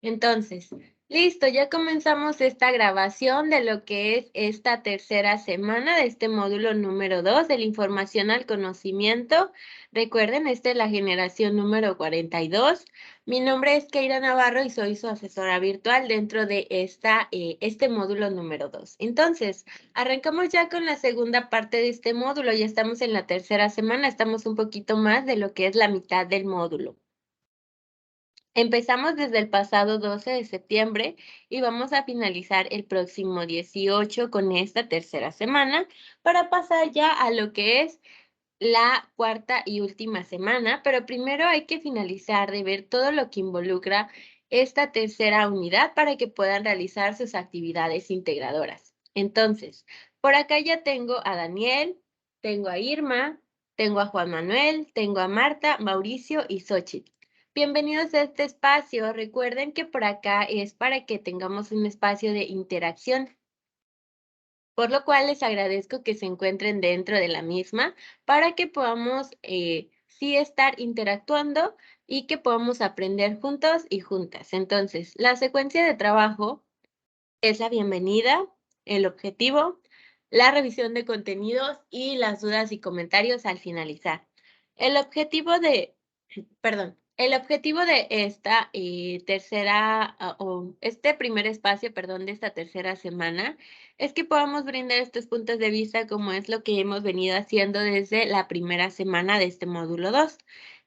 Entonces, listo, ya comenzamos esta grabación de lo que es esta tercera semana de este módulo número 2 de la información al conocimiento. Recuerden, esta es la generación número 42. Mi nombre es Keira Navarro y soy su asesora virtual dentro de este módulo número 2. Entonces, arrancamos ya con la segunda parte de este módulo. Ya estamos en la tercera semana, estamos un poquito más de lo que es la mitad del módulo. Empezamos desde el pasado 12 de septiembre y vamos a finalizar el próximo 18 con esta tercera semana para pasar ya a lo que es la cuarta y última semana, pero primero hay que finalizar de ver todo lo que involucra esta tercera unidad para que puedan realizar sus actividades integradoras. Entonces, por acá ya tengo a Daniel, tengo a Irma, tengo a Juan Manuel, tengo a Marta, Mauricio y Xochitl. Bienvenidos a este espacio. Recuerden que por acá es para que tengamos un espacio de interacción, por lo cual les agradezco que se encuentren dentro de la misma para que podamos sí estar interactuando y que podamos aprender juntos y juntas. Entonces, la secuencia de trabajo es la bienvenida, el objetivo, la revisión de contenidos y las dudas y comentarios al finalizar. El objetivo de el objetivo de esta este primer espacio, perdón, de esta tercera semana, es que podamos brindar estos puntos de vista como es lo que hemos venido haciendo desde la primera semana de este módulo 2.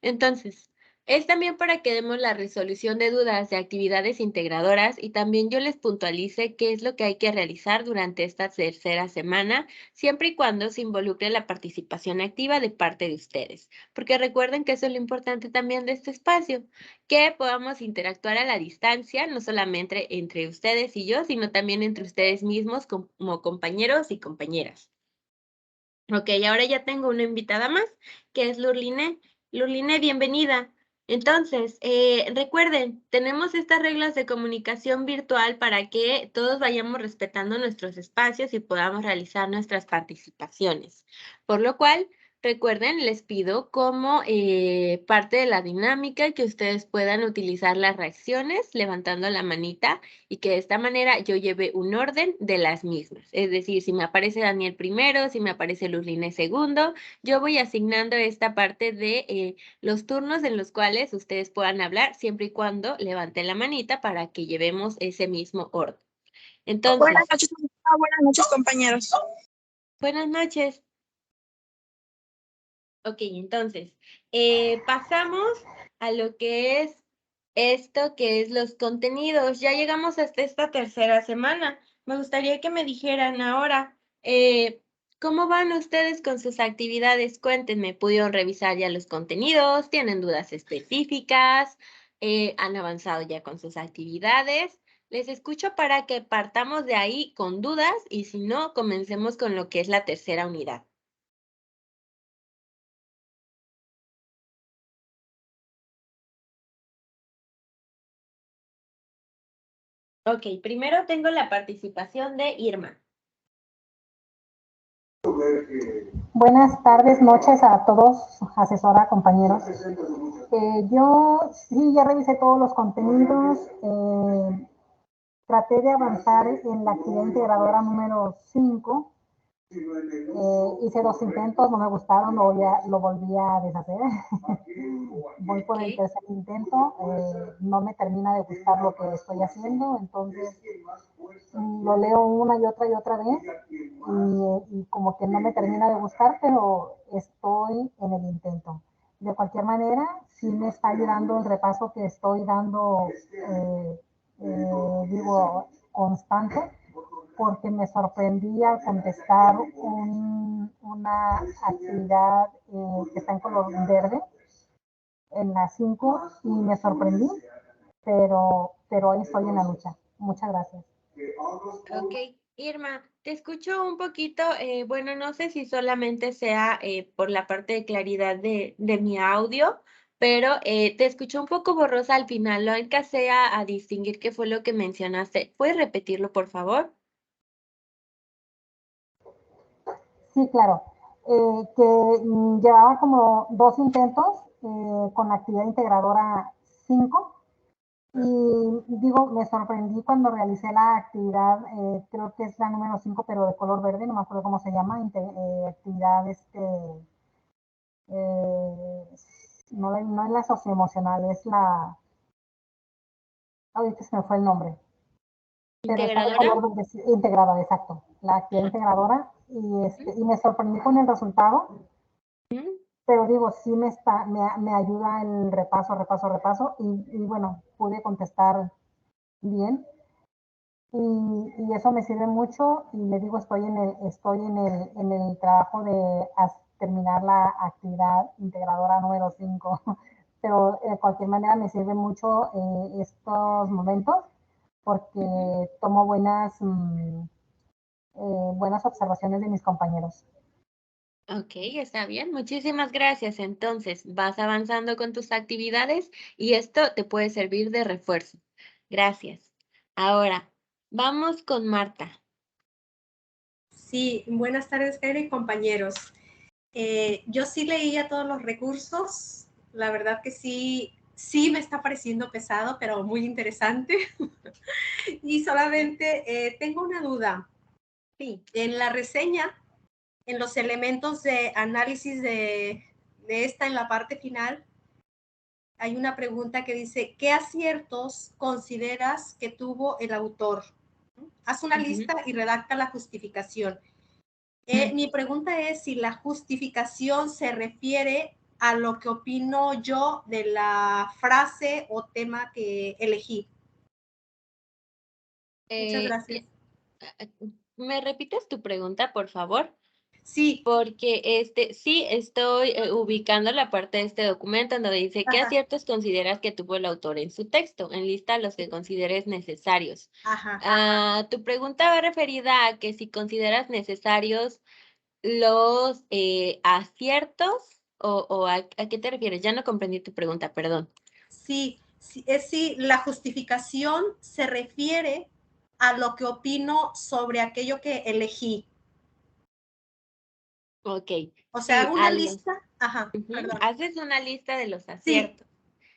Entonces, es también para que demos la resolución de dudas de actividades integradoras y también yo les puntualice qué es lo que hay que realizar durante esta tercera semana, siempre y cuando se involucre la participación activa de parte de ustedes. Porque recuerden que eso es lo importante también de este espacio, que podamos interactuar a la distancia, no solamente entre ustedes y yo, sino también entre ustedes mismos como compañeros y compañeras. Ok, ahora ya tengo una invitada más, que es Lurline. Lurline, bienvenida. Entonces, recuerden, tenemos estas reglas de comunicación virtual para que todos vayamos respetando nuestros espacios y podamos realizar nuestras participaciones. Por lo cual, recuerden, les pido como parte de la dinámica que ustedes puedan utilizar las reacciones levantando la manita y que de esta manera yo lleve un orden de las mismas. Es decir, si me aparece Daniel primero, si me aparece Luzline segundo, yo voy asignando esta parte de los turnos en los cuales ustedes puedan hablar siempre y cuando levanten la manita para que llevemos ese mismo orden. Entonces, buenas noches, compañeros. buenas noches. Ok, entonces, pasamos a lo que es esto, que es los contenidos. Ya llegamos hasta esta tercera semana. Me gustaría que me dijeran ahora, ¿cómo van ustedes con sus actividades? Cuéntenme, ¿pudieron revisar ya los contenidos? ¿Tienen dudas específicas? ¿Han avanzado ya con sus actividades? Les escucho para que partamos de ahí con dudas y si no, comencemos con lo que es la tercera unidad. Ok, primero tengo la participación de Irma. Buenas tardes, noches a todos, asesora, compañeros. Yo sí ya revisé todos los contenidos, traté de avanzar en la actividad integradora número 5. Hice 2 intentos, no me gustaron, lo volví a deshacer. Voy por el tercer intento, no me termina de gustar lo que estoy haciendo, entonces lo leo una y otra vez y como que no me termina de gustar, pero estoy en el intento. De cualquier manera, sí me está ayudando el repaso que estoy dando, constante, porque me sorprendí al contestar una actividad que está en color verde en las 5 y me sorprendí, pero ahí estoy en la lucha. Muchas gracias. Ok, Irma, te escucho un poquito, bueno, no sé si solamente sea por la parte de claridad de mi audio, pero te escucho un poco borrosa al final, no alcancé a distinguir qué fue lo que mencionaste. ¿Puedes repetirlo, por favor? Sí, claro. Que llevaba como 2 intentos con la actividad integradora 5 Y digo, me sorprendí cuando realicé la actividad, creo que es la número 5, pero de color verde, no me acuerdo cómo se llama, actividad, no es la socioemocional, es la, ahorita se me fue el nombre, pero está de ¿Integradora? color verde, integrada, exacto, la actividad Ajá. integradora, y me sorprendí con el resultado, Ujú. pero digo, sí me ayuda el repaso, y bueno, pude contestar bien. Y eso me sirve mucho y le digo, en el trabajo de terminar la actividad integradora número 5, pero de cualquier manera me sirve mucho estos momentos Ujú. porque tomo buenas observaciones de mis compañeros. Ok, está bien. Muchísimas gracias. Entonces, vas avanzando con tus actividades y esto te puede servir de refuerzo. Gracias. Ahora, vamos con Marta. Sí, buenas tardes, Jairo y compañeros. Yo sí leía todos los recursos, la verdad que sí me está pareciendo pesado, pero muy interesante. Y solamente tengo una duda. Sí. En la reseña, en los elementos de análisis de esta, en la parte final, hay una pregunta que dice, ¿qué aciertos consideras que tuvo el autor? Haz una Ujú. lista y redacta la justificación. Mi pregunta es si la justificación se refiere a lo que opino yo de la frase o tema que elegí. Muchas Eh, gracias. ¿Me repites tu pregunta, por favor? Sí, Porque sí estoy ubicando la parte de este documento en donde dice qué ajá, aciertos consideras que tuvo el autor en su texto, en lista los que consideres necesarios. ajá. Tu pregunta va referida a que si consideras necesarios los aciertos o a qué te refieres. Ya no comprendí tu pregunta, perdón. Sí, sí, sí, la justificación se refiere a lo que opino sobre aquello que elegí. Ok, O sea, sí, hago una lista, ajá, ujú, perdón. haces una lista de los Sí, aciertos.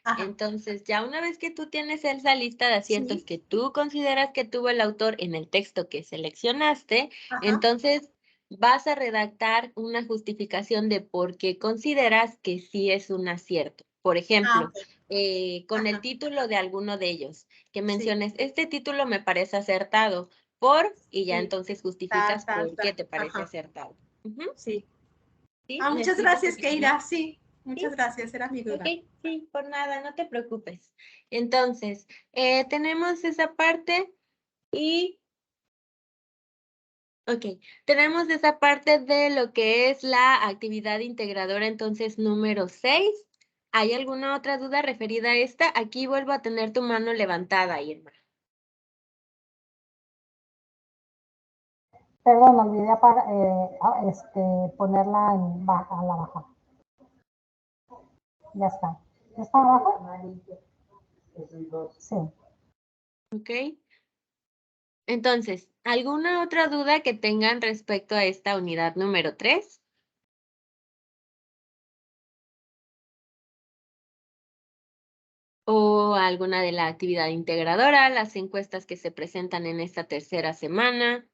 ajá, Entonces, ya una vez que tú tienes esa lista de aciertos sí, que tú consideras que tuvo el autor en el texto que seleccionaste, ajá. entonces vas a redactar una justificación de por qué consideras que sí es un acierto. Por Ah, ejemplo, ok, con el ajá, título de alguno de ellos, que sí, menciones, este título me parece acertado y ya sí, entonces justificas por qué te parece ajá, acertado. Ujú. sí. ¿Sí? Ah, ¿Me muchas explico un gracias, poquito más? Keira. Sí, Sí. muchas gracias. Era mi Ok, duda. sí, por nada, no te preocupes. Entonces, tenemos esa parte y, ok, tenemos esa parte de lo que es la actividad integradora, entonces número 6. ¿Hay alguna otra duda referida a esta? Aquí vuelvo a tener tu mano levantada, Irma. Perdón, olvidé ponerla a la baja. Ya está. ¿Ya está abajo? Sí. Ok. Entonces, ¿alguna otra duda que tengan respecto a esta unidad número 3? ¿O alguna de la actividad integradora, las encuestas que se presentan en esta tercera semana?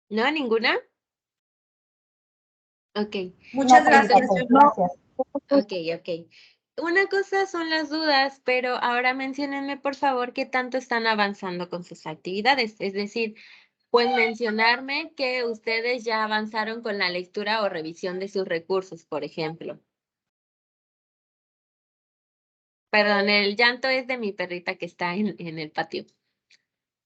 ¿No? ¿Ninguna? Ok. No, Muchas gracias. Entonces, preguntaste. Gracias. ok, ok. Una cosa son las dudas, pero ahora menciónenme por favor qué tanto están avanzando con sus actividades. Es decir, pueden mencionarme que ustedes ya avanzaron con la lectura o revisión de sus recursos, por ejemplo. Perdón, el llanto es de mi perrita que está en el patio.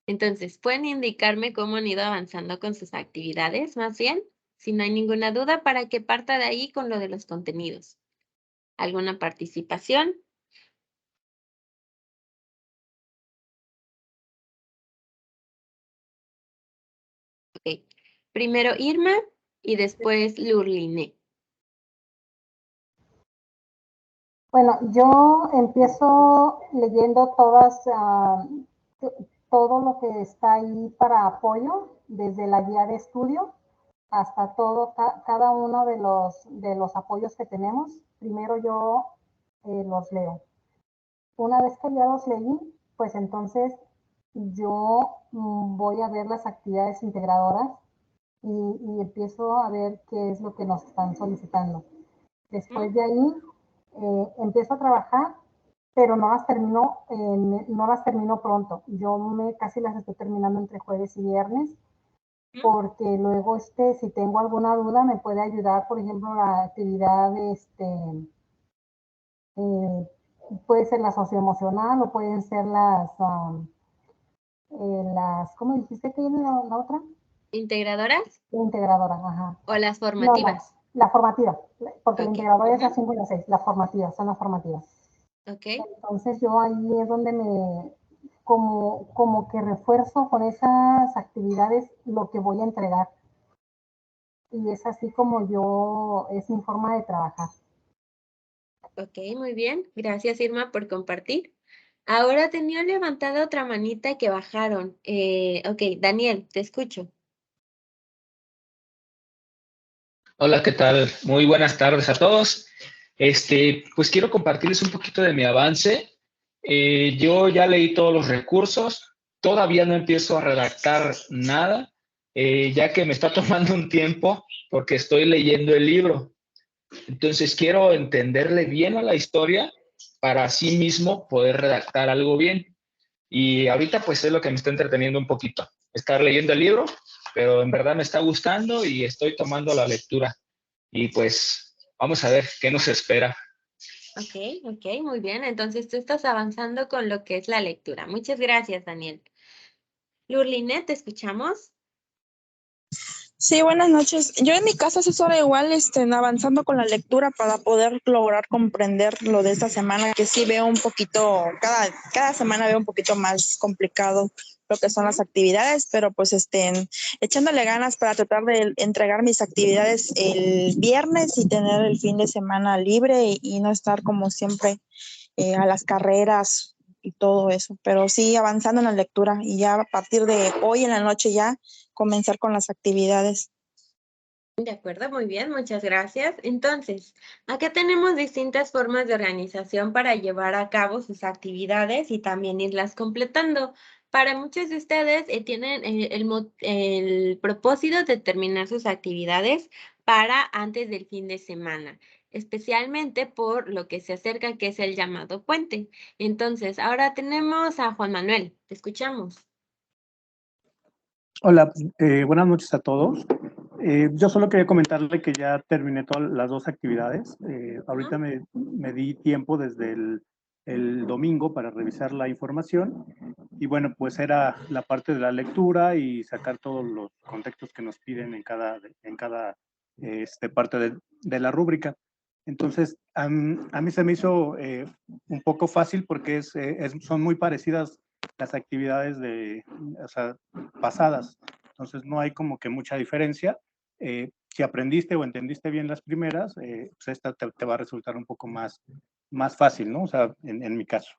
Entonces, ¿pueden indicarme cómo han ido avanzando con sus actividades, más bien? Si no hay ninguna duda, para que parta de ahí con lo de los contenidos. ¿Alguna participación? Ok. Primero Irma y después Lurline. Bueno, yo empiezo leyendo todo lo que está ahí para apoyo, desde la guía de estudio. hasta todo, cada uno de los apoyos que tenemos, primero yo los leo. Una vez que ya los leí, pues entonces yo voy a ver las actividades integradoras y empiezo a ver qué es lo que nos están solicitando. Después de ahí empiezo a trabajar, pero no las termino pronto. Yo casi las estoy terminando entre jueves y viernes, porque luego si tengo alguna duda me puede ayudar, por ejemplo, la actividad puede ser la socioemocional o pueden ser ¿cómo dijiste que viene la otra? ¿Integradoras Integradora, ajá. o las No, formativas? la formativa, porque la Ok. integradora es la 5 y la 6, la formativa, son las formativas. Ok. Entonces yo ahí es donde como que refuerzo con esas actividades lo que voy a entregar. Y es así como es mi forma de trabajar. Ok, muy bien. Gracias, Irma, por compartir. Ahora tenía levantada otra manita que bajaron. Ok, Daniel, te escucho. Hola, ¿qué tal? Muy buenas tardes a todos. Pues quiero compartirles un poquito de mi avance. Yo ya leí todos los recursos, todavía no empiezo a redactar nada, ya que me está tomando un tiempo porque estoy leyendo el libro. Entonces quiero entenderle bien a la historia para así mismo poder redactar algo bien. Y ahorita pues es lo que me está entreteniendo un poquito, estar leyendo el libro, pero en verdad me está gustando y estoy tomando la lectura. Y pues vamos a ver qué nos espera. Ok, muy bien. Entonces tú estás avanzando con lo que es la lectura. Muchas gracias, Daniel. Lurline, ¿te escuchamos? Sí, buenas noches. Yo en mi caso asesora igual, avanzando con la lectura para poder lograr comprender lo de esta semana, que sí veo un poquito, cada semana veo un poquito más complicado lo que son las actividades, pero pues echándole ganas para tratar de entregar mis actividades el viernes y tener el fin de semana libre y no estar como siempre a las carreras y todo eso, pero sí avanzando en la lectura y ya a partir de hoy en la noche ya comenzar con las actividades. De acuerdo, muy bien, muchas gracias. Entonces, acá tenemos distintas formas de organización para llevar a cabo sus actividades y también irlas completando. Para muchos de ustedes tienen el propósito de terminar sus actividades para antes del fin de semana, especialmente por lo que se acerca, que es el llamado puente. Entonces, ahora tenemos a Juan Manuel, te escuchamos. Hola, buenas noches a todos. Yo solo quería comentarle que ya terminé todas las dos actividades. Ahorita me di tiempo desde el domingo para revisar la información y bueno, pues era la parte de la lectura y sacar todos los contextos que nos piden en cada parte de la rúbrica. Entonces, a mí se me hizo un poco fácil porque son muy parecidas las actividades pasadas. Entonces, no hay como que mucha diferencia. Si aprendiste o entendiste bien las primeras, pues esta te va a resultar un poco más fácil, ¿no? O sea, en mi caso.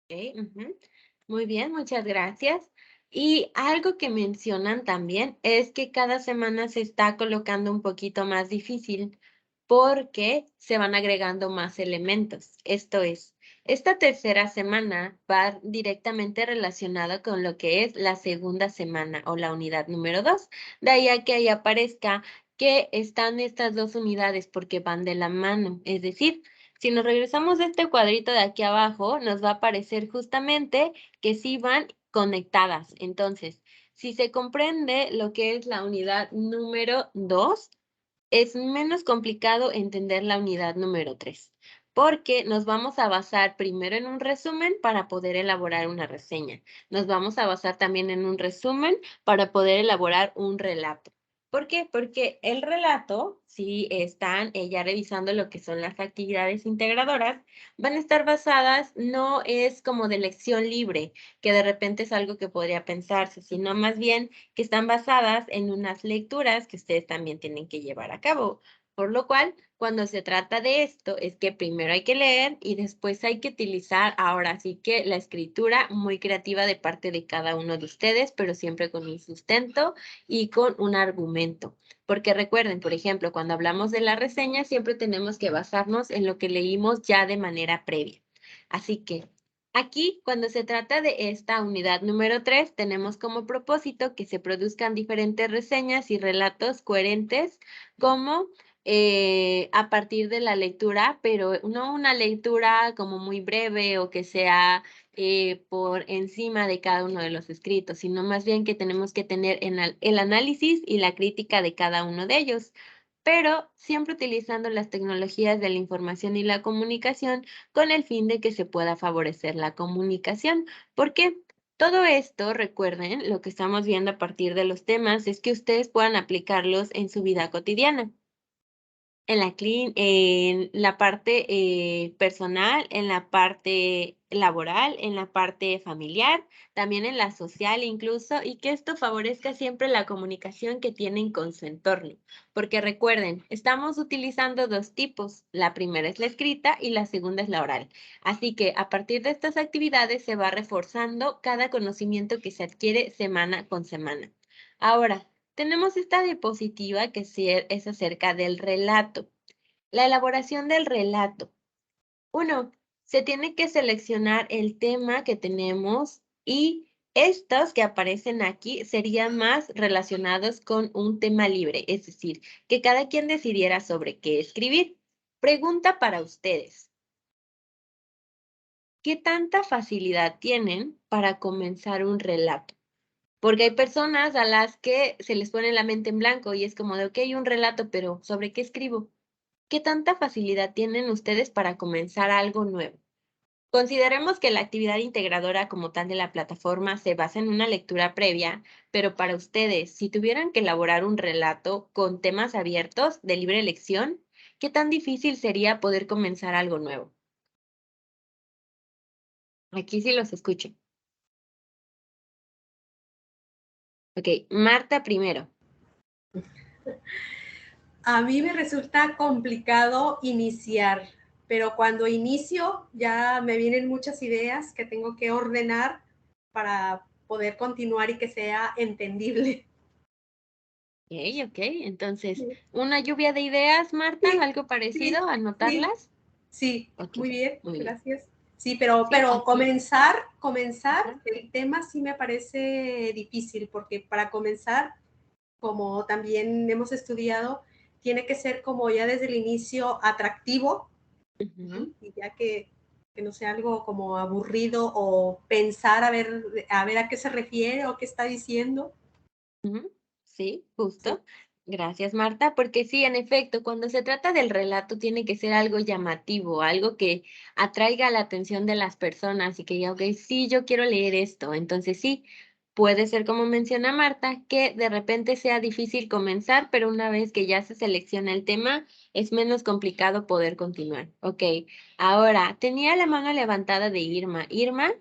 Ok, muy bien, muchas gracias. Y algo que mencionan también es que cada semana se está colocando un poquito más difícil porque se van agregando más elementos. Esto es, esta tercera semana va directamente relacionada con lo que es la segunda semana o la unidad número 2. De ahí a que ahí aparezca que están estas dos unidades porque van de la mano. Es decir, si nos regresamos a este cuadrito de aquí abajo, nos va a aparecer justamente que sí van conectadas. Entonces, si se comprende lo que es la unidad número 2, es menos complicado entender la unidad número 3, porque nos vamos a basar primero en un resumen para poder elaborar una reseña. Nos vamos a basar también en un resumen para poder elaborar un relato. ¿Por qué? Porque el relato, si están ya revisando lo que son las actividades integradoras, van a estar basadas, no es como de lección libre, que de repente es algo que podría pensarse, sino más bien que están basadas en unas lecturas que ustedes también tienen que llevar a cabo. Por lo cual, cuando se trata de esto, es que primero hay que leer y después hay que utilizar ahora sí que la escritura muy creativa de parte de cada uno de ustedes, pero siempre con un sustento y con un argumento. Porque recuerden, por ejemplo, cuando hablamos de la reseña, siempre tenemos que basarnos en lo que leímos ya de manera previa. Así que aquí, cuando se trata de esta unidad número 3, tenemos como propósito que se produzcan diferentes reseñas y relatos coherentes como a partir de la lectura, pero no una lectura como muy breve o que sea por encima de cada uno de los escritos, sino más bien que tenemos que tener el análisis y la crítica de cada uno de ellos, pero siempre utilizando las tecnologías de la información y la comunicación con el fin de que se pueda favorecer la comunicación. ¿Por qué? Todo esto, recuerden, lo que estamos viendo a partir de los temas es que ustedes puedan aplicarlos en su vida cotidiana en la parte personal, en la parte laboral, en la parte familiar, también en la social incluso, y que esto favorezca siempre la comunicación que tienen con su entorno. Porque recuerden, estamos utilizando dos tipos. La primera es la escrita y la segunda es la oral. Así que a partir de estas actividades se va reforzando cada conocimiento que se adquiere semana con semana. Ahora, tenemos esta diapositiva que es acerca del relato. La elaboración del relato. 1. Se tiene que seleccionar el tema que tenemos y estos que aparecen aquí serían más relacionados con un tema libre, es decir, que cada quien decidiera sobre qué escribir. Pregunta para ustedes. ¿Qué tanta facilidad tienen para comenzar un relato? Porque hay personas a las que se les pone la mente en blanco y es como de, ok, un relato, pero ¿sobre qué escribo? ¿Qué tanta facilidad tienen ustedes para comenzar algo nuevo? Consideremos que la actividad integradora como tal de la plataforma se basa en una lectura previa, pero para ustedes, si tuvieran que elaborar un relato con temas abiertos de libre elección, ¿qué tan difícil sería poder comenzar algo nuevo? Aquí sí los escucho. Ok, Marta primero. A mí me resulta complicado iniciar, pero cuando inicio ya me vienen muchas ideas que tengo que ordenar para poder continuar y que sea entendible. Ok, entonces, ¿una lluvia de ideas, Marta? Sí, ¿Algo parecido? sí, ¿Anotarlas? sí, Ok, muy bien, muy bien. gracias. Sí, pero Sí, aquí. comenzar Ajá. el tema sí me parece difícil, porque para comenzar, como también hemos estudiado, tiene que ser como ya desde el inicio atractivo, Ujú. y ya que no sea algo como aburrido o pensar a ver a qué se refiere o qué está diciendo. Ujú. Sí, Sí, justo. Gracias, Marta, porque sí, en efecto, cuando se trata del relato tiene que ser algo llamativo, algo que atraiga la atención de las personas y que diga, ok, sí, yo quiero leer esto. Entonces sí, puede ser como menciona Marta, que de repente sea difícil comenzar, pero una vez que ya se selecciona el tema, es menos complicado poder continuar. Ok, ahora, tenía la mano levantada de Irma. Irma,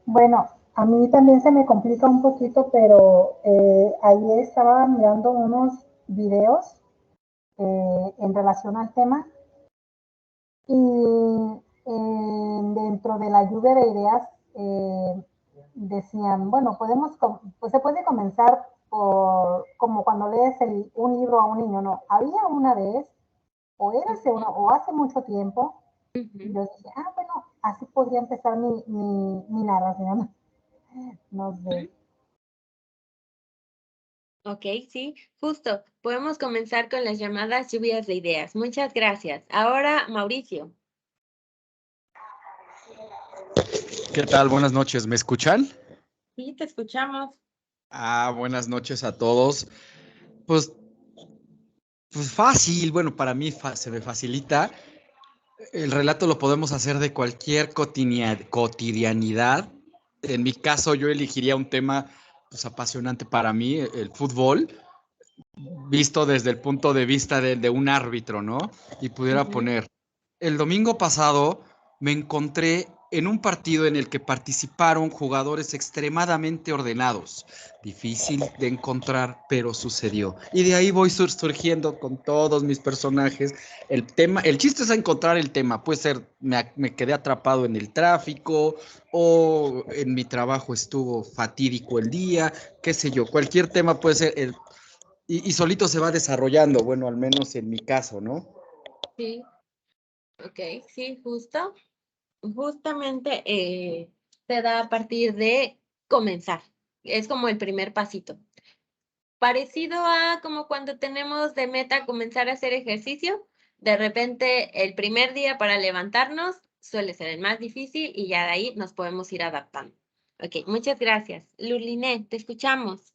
Bueno, a mí también se me complica un poquito, pero ayer estaba mirando unos videos en relación al tema y dentro de la lluvia de ideas decían, bueno, pues se puede comenzar por como cuando lees un libro a un niño, no, había una vez, o hace mucho tiempo, y ujú. yo dije, bueno, así podría empezar mi narración, no sé. Ok, sí, justo. Podemos comenzar con las llamadas lluvias de ideas. Muchas gracias. Ahora, Mauricio. ¿Qué tal? Buenas noches. ¿Me escuchan? Sí, te escuchamos. Buenas noches a todos. Pues, pues fácil, bueno, para mí se me facilita. El relato lo podemos hacer de cualquier cotidianidad. En mi caso, yo elegiría un tema pues, apasionante para mí, el fútbol, visto desde el punto de vista de un árbitro, ¿no? Y pudiera Ujú, poner, el domingo pasado me encontré en un partido en el que participaron jugadores extremadamente ordenados. Difícil de encontrar, pero sucedió. Y de ahí voy surgiendo con todos mis personajes. El chiste es encontrar el tema. Puede ser, me quedé atrapado en el tráfico, o en mi trabajo estuvo fatídico el día, qué sé yo. Cualquier tema puede ser, y solito se va desarrollando, bueno, al menos en mi caso, ¿no? Sí, ok, sí, justamente se da a partir de comenzar. Es como el primer pasito. Parecido a como cuando tenemos de meta comenzar a hacer ejercicio, de repente el primer día para levantarnos suele ser el más difícil y ya de ahí nos podemos ir adaptando. Ok, muchas gracias. Lurliné, te escuchamos.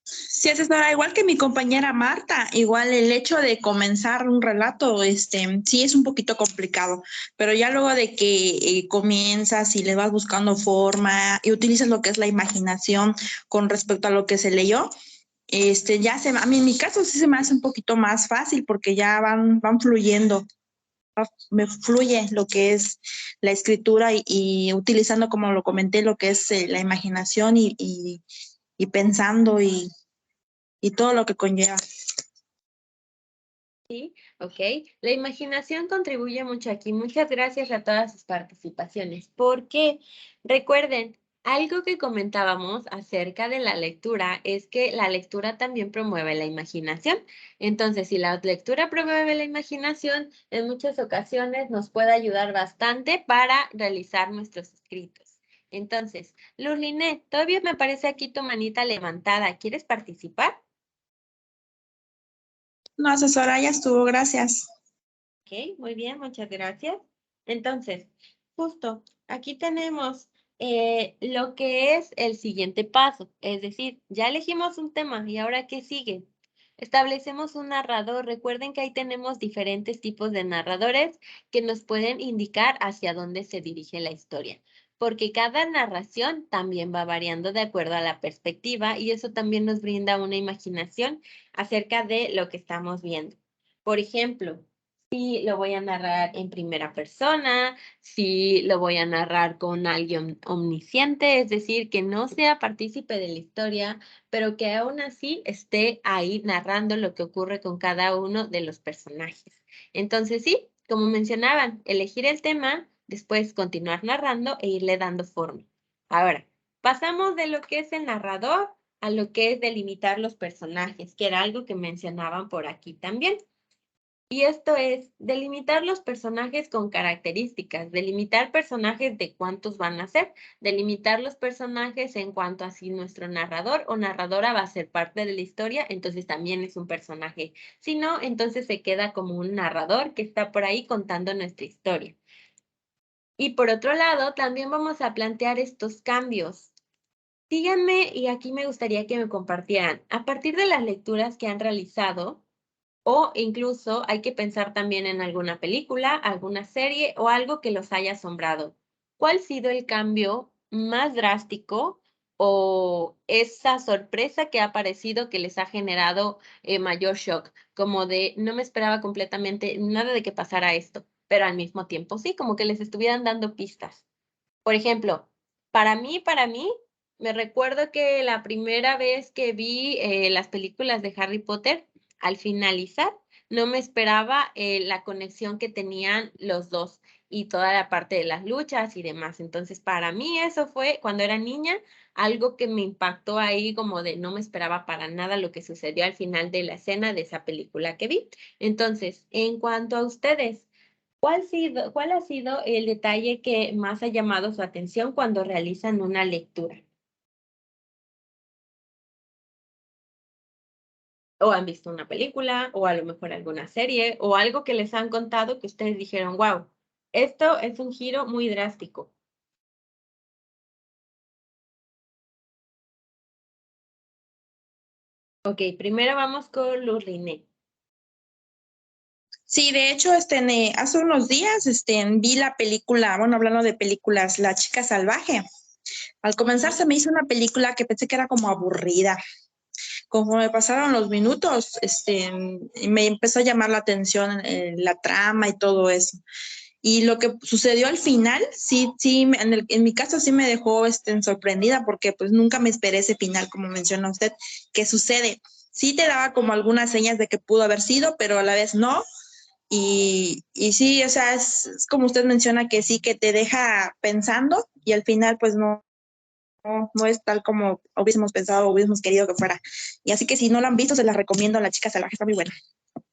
Sí, asesora, igual que mi compañera Marta, igual el hecho de comenzar un relato, sí es un poquito complicado, pero ya luego de que comienzas y le vas buscando forma y utilizas lo que es la imaginación con respecto a lo que se leyó, a mí en mi caso sí se me hace un poquito más fácil porque ya van fluyendo, me fluye lo que es la escritura y utilizando, como lo comenté, lo que es la imaginación y pensando y todo lo que conlleva. Sí, ok. La imaginación contribuye mucho aquí. Muchas gracias a todas sus participaciones. Porque recuerden, algo que comentábamos acerca de la lectura es que la lectura también promueve la imaginación. Entonces, si la lectura promueve la imaginación, en muchas ocasiones nos puede ayudar bastante para realizar nuestros escritos. Entonces, Lurliné, todavía me aparece aquí tu manita levantada. ¿Quieres participar? No, asesora, ya estuvo, gracias. Ok, muy bien, muchas gracias. Entonces, justo aquí tenemos lo que es el siguiente paso, es decir, ya elegimos un tema y ahora ¿qué sigue? Establecemos un narrador. Recuerden que ahí tenemos diferentes tipos de narradores que nos pueden indicar hacia dónde se dirige la historia, porque cada narración también va variando de acuerdo a la perspectiva y eso también nos brinda una imaginación acerca de lo que estamos viendo. Por ejemplo, si lo voy a narrar en primera persona, si lo voy a narrar con alguien omnisciente, es decir, que no sea partícipe de la historia, pero que aún así esté ahí narrando lo que ocurre con cada uno de los personajes. Entonces, sí, como mencionaban, elegir el tema, después continuar narrando e irle dando forma. Ahora, pasamos de lo que es el narrador a lo que es delimitar los personajes, que era algo que mencionaban por aquí también. Y esto es delimitar los personajes con características, delimitar personajes de cuántos van a ser, delimitar los personajes en cuanto a si nuestro narrador o narradora va a ser parte de la historia, entonces también es un personaje. Si no, entonces se queda como un narrador que está por ahí contando nuestra historia. Y por otro lado, también vamos a plantear estos cambios. Díganme, y aquí me gustaría que me compartieran, a partir de las lecturas que han realizado, o incluso hay que pensar también en alguna película, alguna serie o algo que los haya asombrado. ¿Cuál ha sido el cambio más drástico o esa sorpresa que ha aparecido que les ha generado mayor shock? Como de no me esperaba completamente nada de que pasara esto, pero al mismo tiempo sí, como que les estuvieran dando pistas. Por ejemplo, para mí, me recuerdo que la primera vez que vi las películas de Harry Potter, al finalizar, no me esperaba la conexión que tenían los dos y toda la parte de las luchas y demás. Entonces, para mí eso fue, cuando era niña, algo que me impactó ahí como de no me esperaba para nada lo que sucedió al final de la escena de esa película que vi. Entonces, en cuanto a ustedes, ¿cuál ha sido el detalle que más ha llamado su atención cuando realizan una lectura? O han visto una película, o a lo mejor alguna serie, o algo que les han contado que ustedes dijeron, wow, esto es un giro muy drástico. Ok, primero vamos con Lurline. Sí, de hecho, hace unos días, vi la película, bueno, hablando de películas, La chica salvaje. Al comenzar se me hizo una película que pensé que era como aburrida. Conforme pasaron los minutos, me empezó a llamar la atención la trama y todo eso. Y lo que sucedió al final, sí, en mi caso sí me dejó sorprendida porque pues nunca me esperé ese final, como menciona usted, que sucede. Sí te daba como algunas señas de que pudo haber sido, pero a la vez no. Y sí, o sea, es como usted menciona que sí, que te deja pensando y al final pues no es tal como hubiésemos pensado o hubiésemos querido que fuera. Y así que si no lo han visto, se las recomiendo. La chica salvaje está muy buena.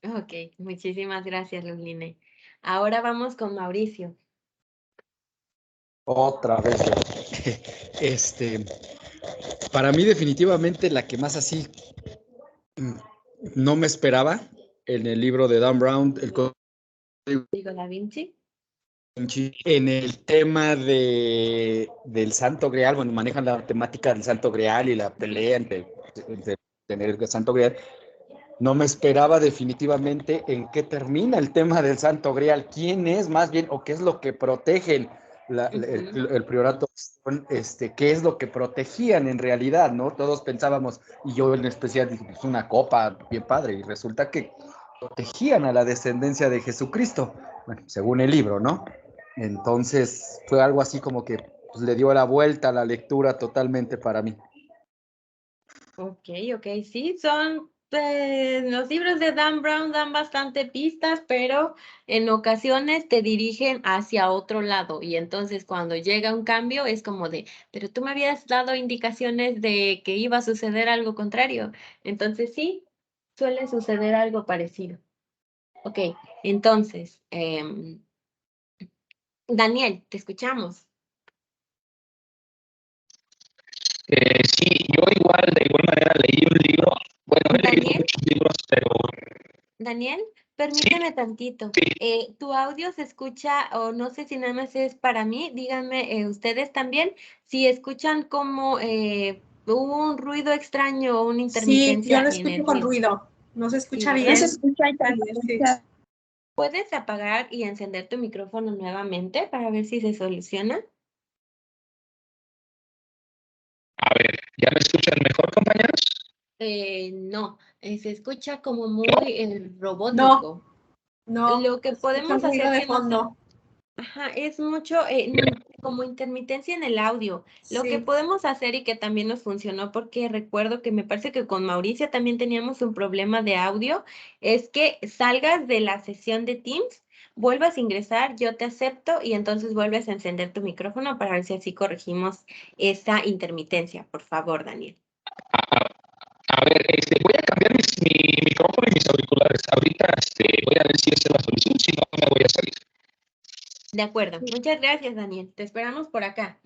Ok, muchísimas gracias, Luline. Ahora vamos con Mauricio. Otra vez yo. Este, para mí definitivamente la que más así no me esperaba en el libro de Dan Brown, el Digo, Da Vinci. en el tema del Santo Grial, bueno, manejan la temática del Santo Grial y la pelea entre tener el Santo Grial. No me esperaba definitivamente en qué termina el tema del Santo Grial, quién es más bien o qué es lo que protegen el priorato, qué es lo que protegían en realidad, ¿no? Todos pensábamos, y yo en especial dije, pues una copa bien padre, y resulta que protegían a la descendencia de Jesucristo, bueno, según el libro, ¿no? Entonces fue algo así como que pues, le dio la vuelta a la lectura totalmente para mí. Ok, sí, son, los libros de Dan Brown dan bastante pistas, pero en ocasiones te dirigen hacia otro lado y entonces cuando llega un cambio es como de, pero tú me habías dado indicaciones de que iba a suceder algo contrario. Entonces sí, suele suceder algo parecido. Ok, entonces, Daniel, te escuchamos. Sí, yo de igual manera leí un libro, bueno, he leído Daniel, muchos libros, pero Daniel, sí, permíteme tantito. Tu audio se escucha, o no sé si nada más es para mí, díganme ustedes también, si escuchan como un ruido extraño o una Sí, yo intermitencia lo en el escucho con ruido. ruido. No se Sí, escucha No se ¿verdad? bien. escucha Daniel, sí. ¿Puedes apagar y encender tu micrófono nuevamente para ver si se soluciona? a ver, ¿ya me escuchan mejor, compañeros? No, se escucha como muy No, robótico. no, Lo se que escucha un podemos ruido hacer, de que no sé. fondo. Ajá, es mucho como intermitencia en el audio. Lo que Sí, podemos hacer y que también nos funcionó, porque recuerdo que me parece que con Mauricia también teníamos un problema de audio, es que salgas de la sesión de Teams, vuelvas a ingresar, yo te acepto y entonces vuelves a encender tu micrófono para ver si así corregimos esa intermitencia. Por favor, Daniel. A ver, voy a cambiar mi micrófono y mis auriculares. Ahorita voy a ver si esa es la solución, si no me voy a salir. De acuerdo. Muchas gracias, Daniel. Te esperamos por acá.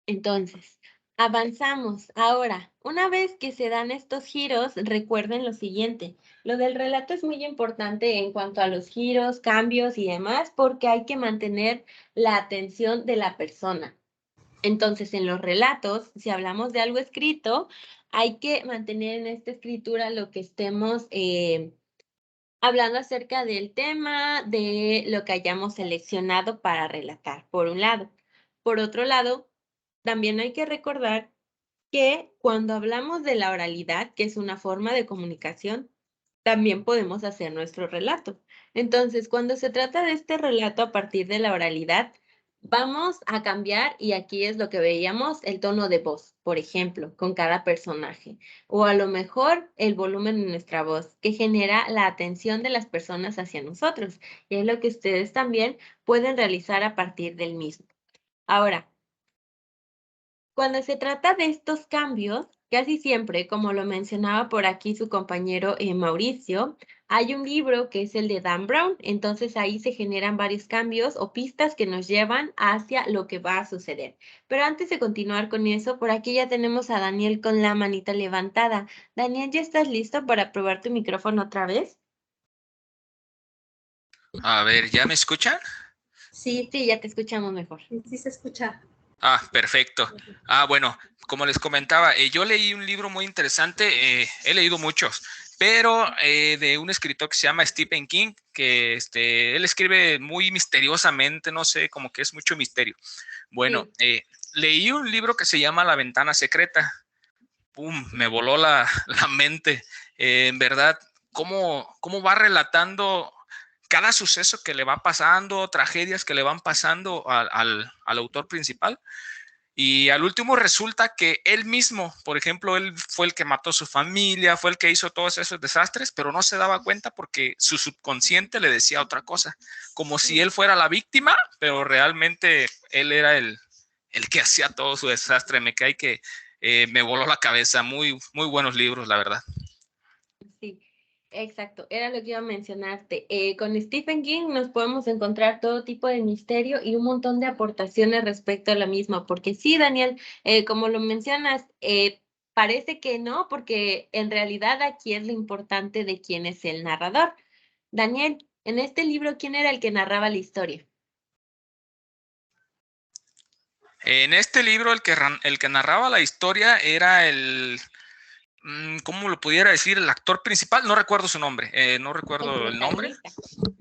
Entonces, avanzamos. Ahora, una vez que se dan estos giros, recuerden lo siguiente. Lo del relato es muy importante en cuanto a los giros, cambios y demás, porque hay que mantener la atención de la persona. Entonces, en los relatos, si hablamos de algo escrito, hay que mantener en esta escritura lo que estemos hablando acerca del tema, de lo que hayamos seleccionado para relatar, por un lado. Por otro lado, también hay que recordar que cuando hablamos de la oralidad, que es una forma de comunicación, también podemos hacer nuestro relato. Entonces, cuando se trata de este relato a partir de la oralidad, vamos a cambiar, y aquí es lo que veíamos, el tono de voz, por ejemplo, con cada personaje, o a lo mejor el volumen de nuestra voz, que genera la atención de las personas hacia nosotros, y es lo que ustedes también pueden realizar a partir del mismo. Ahora, cuando se trata de estos cambios, casi siempre, como lo mencionaba por aquí su compañero Mauricio, hay un libro que es el de Dan Brown, entonces ahí se generan varios cambios o pistas que nos llevan hacia lo que va a suceder. Pero antes de continuar con eso, por aquí ya tenemos a Daniel con la manita levantada. Daniel, ¿ya estás listo para probar tu micrófono otra vez? A ver, ¿ya me escuchan? Sí, ya te escuchamos mejor. sí se escucha. Ah, perfecto. Bueno, como les comentaba, yo leí un libro muy interesante, he leído muchos, pero de un escritor que se llama Stephen King, que él escribe muy misteriosamente, no sé, como que es mucho misterio. Bueno, Sí. leí un libro que se llama La Ventana Secreta. ¡Pum! Me voló la mente. En verdad, cómo va relatando cada suceso que le va pasando, tragedias que le van pasando al autor principal. Y al último resulta que él mismo, por ejemplo, él fue el que mató a su familia, fue el que hizo todos esos desastres, pero no se daba cuenta porque su subconsciente le decía otra cosa, como si él fuera la víctima, pero realmente él era el que hacía todo su desastre. Me cae que me voló la cabeza. Muy, muy buenos libros, la verdad. Sí, exacto. Era lo que iba a mencionarte. Con Stephen King nos podemos encontrar todo tipo de misterio y un montón de aportaciones respecto a la misma. Porque sí, Daniel, como lo mencionas, parece que no, porque en realidad aquí es lo importante de quién es el narrador. Daniel, en este libro, ¿quién era el que narraba la historia? En este libro, el que narraba la historia era ¿cómo lo pudiera decir? El actor principal, no recuerdo su nombre, no recuerdo el nombre.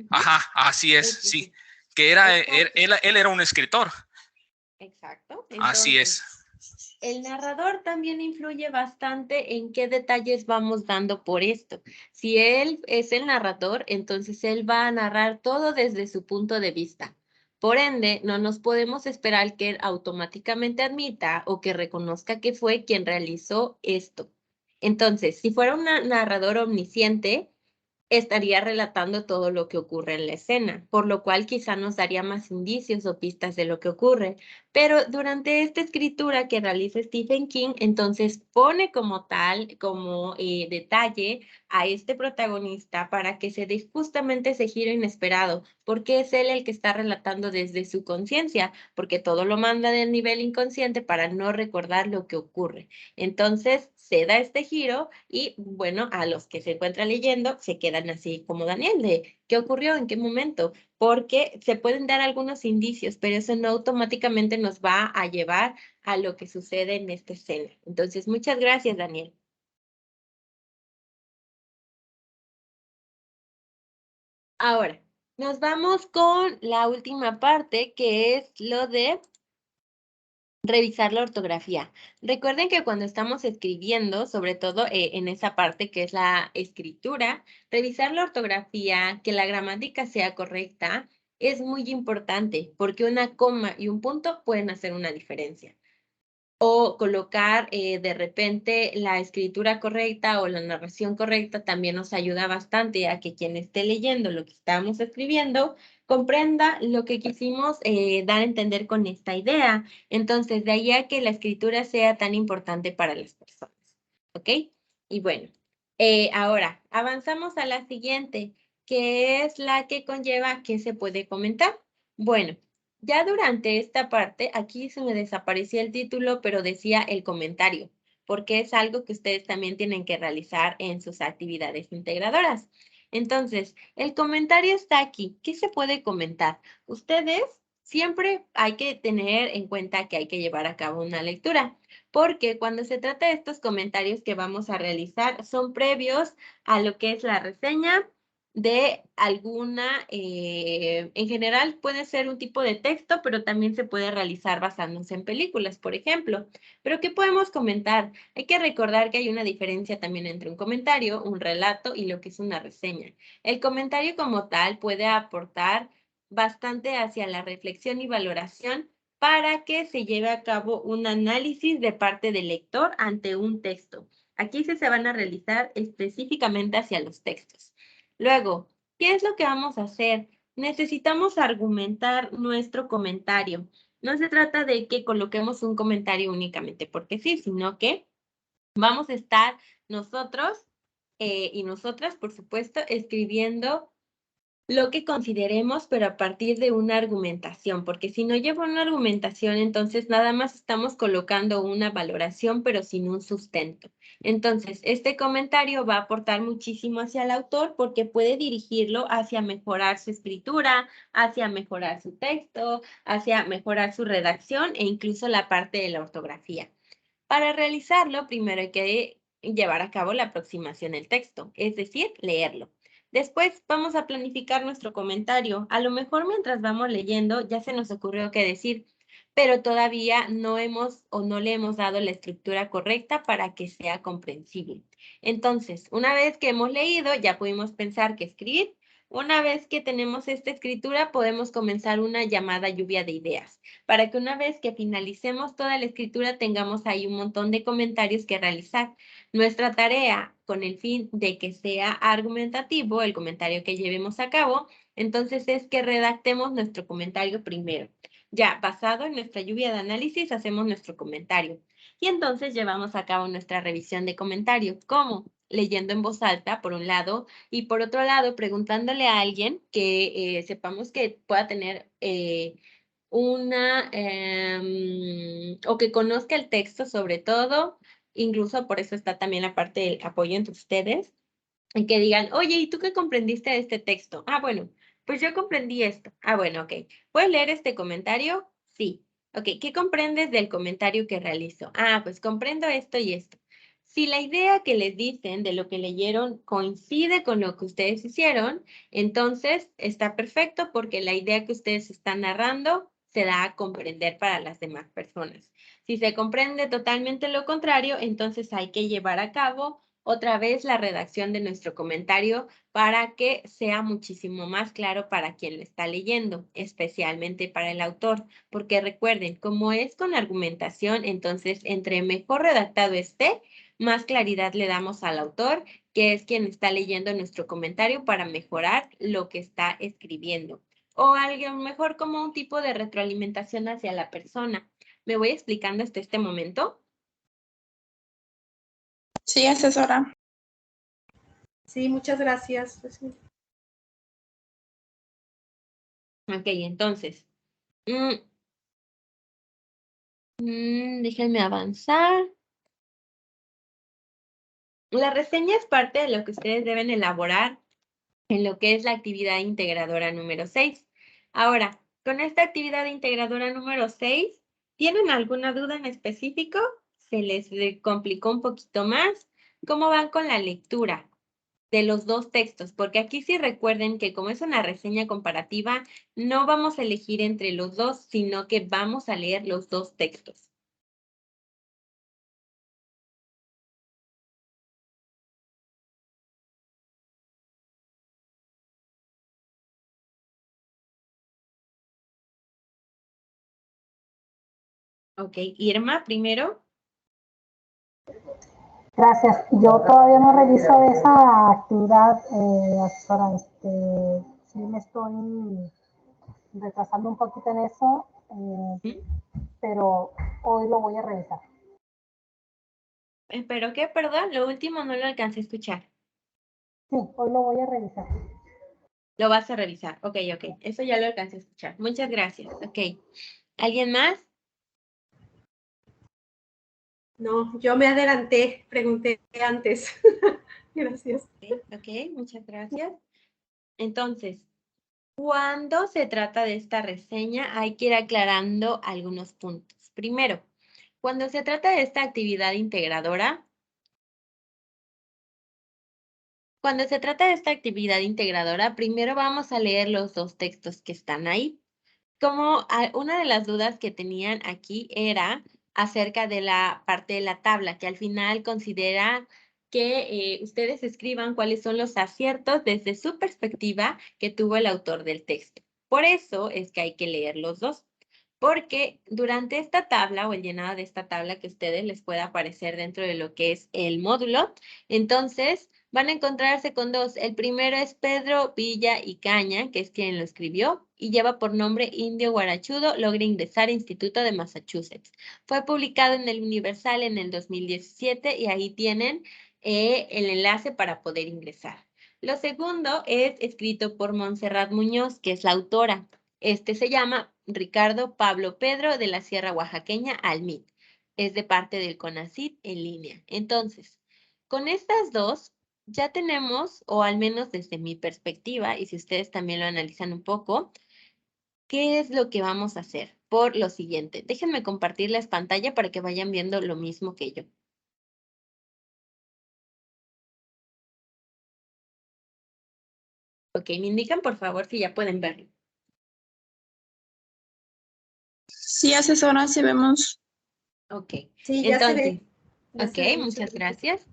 Ajá, así es, sí. Que él era un escritor. Exacto. Así es. El narrador también influye bastante en qué detalles vamos dando por esto. Si él es el narrador, entonces él va a narrar todo desde su punto de vista. Por ende, no nos podemos esperar que él automáticamente admita o que reconozca que fue quien realizó esto. Entonces, si fuera un narrador omnisciente, estaría relatando todo lo que ocurre en la escena, por lo cual quizá nos daría más indicios o pistas de lo que ocurre. Pero durante esta escritura que realiza Stephen King, entonces pone como tal, como detalle a este protagonista para que se dé justamente ese giro inesperado, porque es él el que está relatando desde su conciencia, porque todo lo manda del nivel inconsciente para no recordar lo que ocurre. Entonces se da este giro y bueno, a los que se encuentran leyendo se quedan así como Daniel, de qué ocurrió, en qué momento, porque se pueden dar algunos indicios, pero eso no automáticamente nos va a llevar a lo que sucede en esta escena. Entonces, muchas gracias, Daniel. Ahora, nos vamos con la última parte, que es lo de revisar la ortografía. Recuerden que cuando estamos escribiendo, sobre todo en esa parte que es la escritura, revisar la ortografía, que la gramática sea correcta, es muy importante porque una coma y un punto pueden hacer una diferencia. O colocar de repente la escritura correcta o la narración correcta también nos ayuda bastante a que quien esté leyendo lo que estamos escribiendo comprenda lo que quisimos dar a entender con esta idea. Entonces, de ahí a que la escritura sea tan importante para las personas. ¿Ok? Y bueno, ahora avanzamos a la siguiente, que es la que conlleva qué se puede comentar. Bueno, ya durante esta parte, aquí se me desaparecía el título, pero decía el comentario, porque es algo que ustedes también tienen que realizar en sus actividades integradoras. Entonces, el comentario está aquí. ¿Qué se puede comentar? Ustedes siempre hay que tener en cuenta que hay que llevar a cabo una lectura, porque cuando se trata de estos comentarios que vamos a realizar, son previos a lo que es la reseña de alguna, en general puede ser un tipo de texto, pero también se puede realizar basándose en películas, por ejemplo. Pero ¿qué podemos comentar? Hay que recordar que hay una diferencia también entre un comentario, un relato y lo que es una reseña. El comentario como tal puede aportar bastante hacia la reflexión y valoración para que se lleve a cabo un análisis de parte del lector ante un texto. Aquí se van a realizar específicamente hacia los textos. Luego, ¿qué es lo que vamos a hacer? Necesitamos argumentar nuestro comentario. No se trata de que coloquemos un comentario únicamente porque sí, sino que vamos a estar nosotros y nosotras, por supuesto, escribiendo lo que consideremos, pero a partir de una argumentación, porque si no lleva una argumentación, entonces nada más estamos colocando una valoración, pero sin un sustento. Entonces, este comentario va a aportar muchísimo hacia el autor porque puede dirigirlo hacia mejorar su escritura, hacia mejorar su texto, hacia mejorar su redacción e incluso la parte de la ortografía. Para realizarlo, primero hay que llevar a cabo la aproximación del texto, es decir, leerlo. Después vamos a planificar nuestro comentario. A lo mejor mientras vamos leyendo ya se nos ocurrió qué decir, pero todavía no hemos o no le hemos dado la estructura correcta para que sea comprensible. Entonces, una vez que hemos leído, ya pudimos pensar qué escribir, Una vez que tenemos esta escritura, podemos comenzar una llamada lluvia de ideas, para que una vez que finalicemos toda la escritura tengamos ahí un montón de comentarios que realizar. Nuestra tarea, con el fin de que sea argumentativo el comentario que llevemos a cabo, entonces es que redactemos nuestro comentario primero. Ya basado en nuestra lluvia de análisis, hacemos nuestro comentario. Y entonces llevamos a cabo nuestra revisión de comentarios. ¿Cómo? Leyendo en voz alta, por un lado, y por otro lado, preguntándole a alguien que sepamos que pueda tener o que conozca el texto sobre todo, incluso por eso está también la parte del apoyo entre ustedes, y que digan, oye, ¿y tú qué comprendiste de este texto? Ah, bueno, pues yo comprendí esto. Ah, bueno, ok. ¿Puedes leer este comentario? Sí. Ok, ¿qué comprendes del comentario que realizo? Ah, pues comprendo esto y esto. Si la idea que les dicen de lo que leyeron coincide con lo que ustedes hicieron, entonces está perfecto porque la idea que ustedes están narrando se da a comprender para las demás personas. Si se comprende totalmente lo contrario, entonces hay que llevar a cabo otra vez la redacción de nuestro comentario para que sea muchísimo más claro para quien lo está leyendo, especialmente para el autor, porque recuerden, como es con argumentación, entonces entre mejor redactado esté, más claridad le damos al autor, que es quien está leyendo nuestro comentario para mejorar lo que está escribiendo. O algo mejor como un tipo de retroalimentación hacia la persona. ¿Me voy explicando hasta este momento? Sí, asesora. Sí, muchas gracias. Ok, entonces, déjenme avanzar. La reseña es parte de lo que ustedes deben elaborar en lo que es la actividad integradora número 6. Ahora, con esta actividad integradora número 6, ¿tienen alguna duda en específico? ¿Se les complicó un poquito más? ¿Cómo van con la lectura de los dos textos? Porque aquí sí recuerden que como es una reseña comparativa, no vamos a elegir entre los dos, sino que vamos a leer los dos textos. Ok, Irma, primero. Gracias. Yo todavía no reviso esa actividad, asesora. Sí me estoy retrasando un poquito en eso, pero hoy lo voy a revisar. ¿Pero qué? Perdón, lo último no lo alcancé a escuchar. Sí, hoy lo voy a revisar. Lo vas a revisar. Ok, ok. Eso ya lo alcancé a escuchar. Muchas gracias. Ok. ¿Alguien más? No, yo me adelanté, pregunté antes. Gracias. Ok, muchas gracias. Entonces, cuando se trata de esta reseña, hay que ir aclarando algunos puntos. Primero, cuando se trata de esta actividad integradora, primero vamos a leer los dos textos que están ahí. Como una de las dudas que tenían aquí era acerca de la parte de la tabla, que al final considera que ustedes escriban cuáles son los aciertos desde su perspectiva que tuvo el autor del texto. Por eso es que hay que leer los dos, porque durante esta tabla o el llenado de esta tabla que a ustedes les pueda aparecer dentro de lo que es el módulo, entonces van a encontrarse con dos. El primero es Pedro Villa y Caña, que es quien lo escribió, y lleva por nombre Indio Guarachudo, logra ingresar a Instituto de Massachusetts. Fue publicado en el Universal en el 2017 y ahí tienen el enlace para poder ingresar. Lo segundo es escrito por Montserrat Muñoz, que es la autora. Este se llama Ricardo Pablo Pedro de la Sierra Oaxaqueña Almit. Es de parte del CONACYT en línea. Entonces, con estas dos ya tenemos, o al menos desde mi perspectiva, y si ustedes también lo analizan un poco, ¿qué es lo que vamos a hacer? Por lo siguiente, déjenme compartirles pantalla para que vayan viendo lo mismo que yo. Ok, me indican por favor si ya pueden verlo. Sí, asesora, sí vemos. Ok, Sí, ya se entonces, ve. Ya se ve, ok, muchas gracias.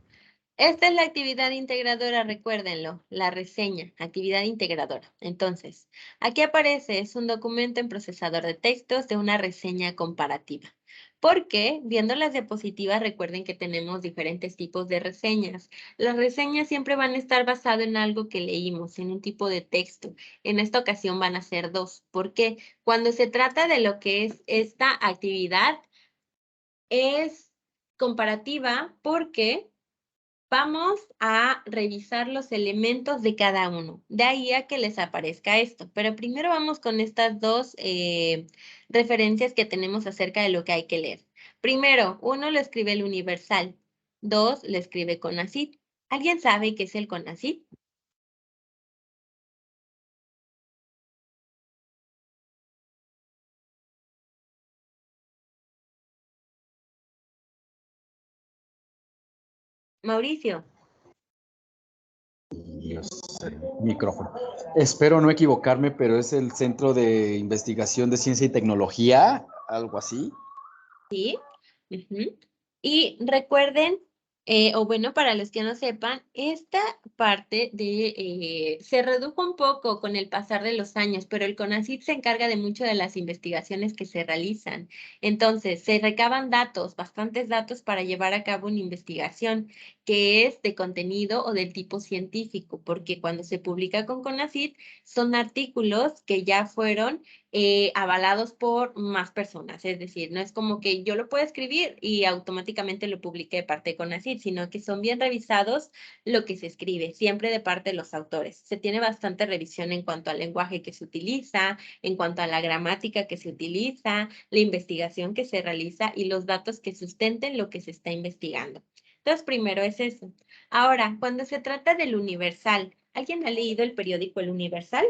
Esta es la actividad integradora, recuérdenlo, la reseña, actividad integradora. Entonces, aquí aparece, es un documento en procesador de textos de una reseña comparativa. Porque, viendo las diapositivas, recuerden que tenemos diferentes tipos de reseñas. Las reseñas siempre van a estar basadas en algo que leímos, en un tipo de texto. En esta ocasión van a ser dos. ¿Por qué? Cuando se trata de lo que es esta actividad, es comparativa porque vamos a revisar los elementos de cada uno. De ahí a que les aparezca esto. Pero primero vamos con estas dos referencias que tenemos acerca de lo que hay que leer. Primero, uno lo escribe el Universal. Dos, lo escribe CONACYT. ¿Alguien sabe qué es el CONACYT? Mauricio. Dios, micrófono. Espero no equivocarme, pero es el Centro de Investigación de Ciencia y Tecnología, algo así. Sí. Uh-huh. Y recuerden, o bueno, para los que no sepan, esta parte se redujo un poco con el pasar de los años, pero el CONACYT se encarga de mucho de las investigaciones que se realizan. Entonces, se recaban datos, bastantes datos para llevar a cabo una investigación que es de contenido o del tipo científico, porque cuando se publica con CONACYT son artículos que ya fueron avalados por más personas. Es decir, no es como que yo lo puedo escribir y automáticamente lo publique de parte de CONACYT, sino que son bien revisados lo que se escribe, siempre de parte de los autores. Se tiene bastante revisión en cuanto al lenguaje que se utiliza, en cuanto a la gramática que se utiliza, la investigación que se realiza y los datos que sustenten lo que se está investigando. Entonces, primero es eso. Ahora, cuando se trata del Universal, ¿alguien ha leído el periódico El Universal?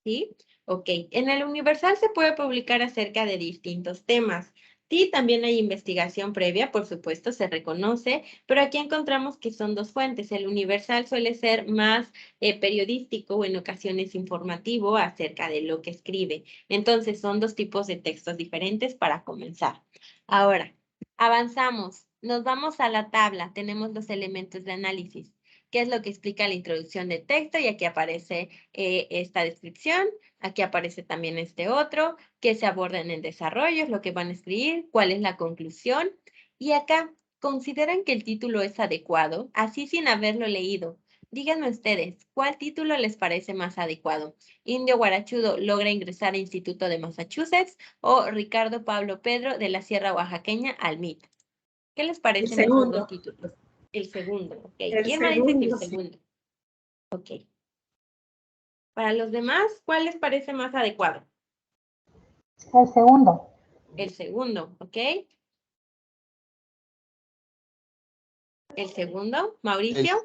¿Sí? Ok. En el Universal se puede publicar acerca de distintos temas. Sí, también hay investigación previa, por supuesto, se reconoce, pero aquí encontramos que son dos fuentes. El Universal suele ser más periodístico o en ocasiones informativo acerca de lo que escribe. Entonces, son dos tipos de textos diferentes para comenzar. Ahora, avanzamos. Nos vamos a la tabla. Tenemos los elementos de análisis. ¿Qué es lo que explica la introducción de texto? Y aquí aparece esta descripción, aquí aparece también este otro, que se aborda en el desarrollo, es lo que van a escribir, cuál es la conclusión. Y acá, ¿consideran que el título es adecuado? Así sin haberlo leído. Díganme ustedes, ¿cuál título les parece más adecuado? ¿Indio Guarachudo logra ingresar al Instituto de Massachusetts o Ricardo Pablo Pedro de la Sierra Oaxaqueña al MIT? ¿Qué les parecen esos dos títulos? El segundo, ok. ¿Quién me dice que el segundo? Ok. Para los demás, ¿cuál les parece más adecuado? El segundo. El segundo, ¿ok? El segundo, Mauricio.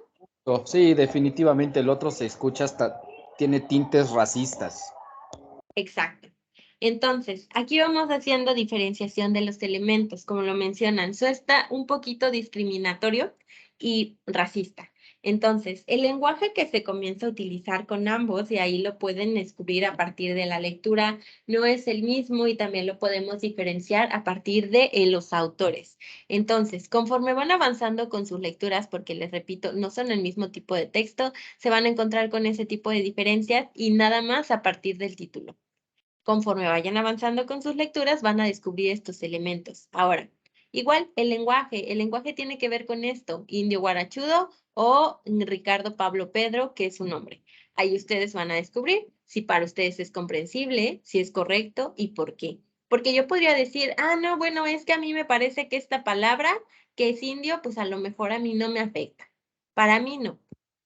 Sí, definitivamente el otro se escucha hasta, tiene tintes racistas. Exacto. Entonces, aquí vamos haciendo diferenciación de los elementos, como lo mencionan. Eso está un poquito discriminatorio y racista. Entonces, el lenguaje que se comienza a utilizar con ambos, y ahí lo pueden descubrir a partir de la lectura, no es el mismo y también lo podemos diferenciar a partir de los autores. Entonces, conforme van avanzando con sus lecturas, porque les repito, no son el mismo tipo de texto, se van a encontrar con ese tipo de diferencias y nada más a partir del título. Conforme vayan avanzando con sus lecturas, van a descubrir estos elementos. Ahora, igual el lenguaje tiene que ver con esto, Indio Guarachudo o Ricardo Pablo Pedro, que es su nombre. Ahí ustedes van a descubrir si para ustedes es comprensible, si es correcto y por qué. Porque yo podría decir, no, bueno, es que a mí me parece que esta palabra que es indio, pues a lo mejor a mí no me afecta. Para mí no.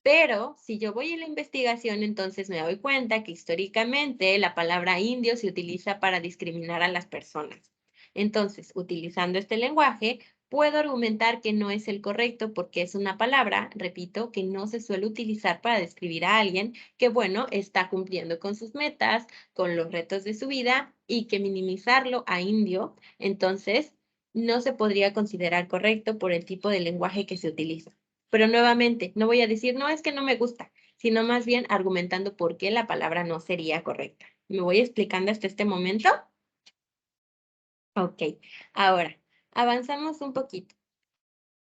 Pero si yo voy a la investigación, entonces me doy cuenta que históricamente la palabra indio se utiliza para discriminar a las personas. Entonces, utilizando este lenguaje, puedo argumentar que no es el correcto porque es una palabra, repito, que no se suele utilizar para describir a alguien que, bueno, está cumpliendo con sus metas, con los retos de su vida y que minimizarlo a indio, entonces, no se podría considerar correcto por el tipo de lenguaje que se utiliza. Pero nuevamente, no voy a decir, no, es que no me gusta, sino más bien argumentando por qué la palabra no sería correcta. ¿Me voy explicando hasta este momento? Ok, ahora, Avanzamos un poquito.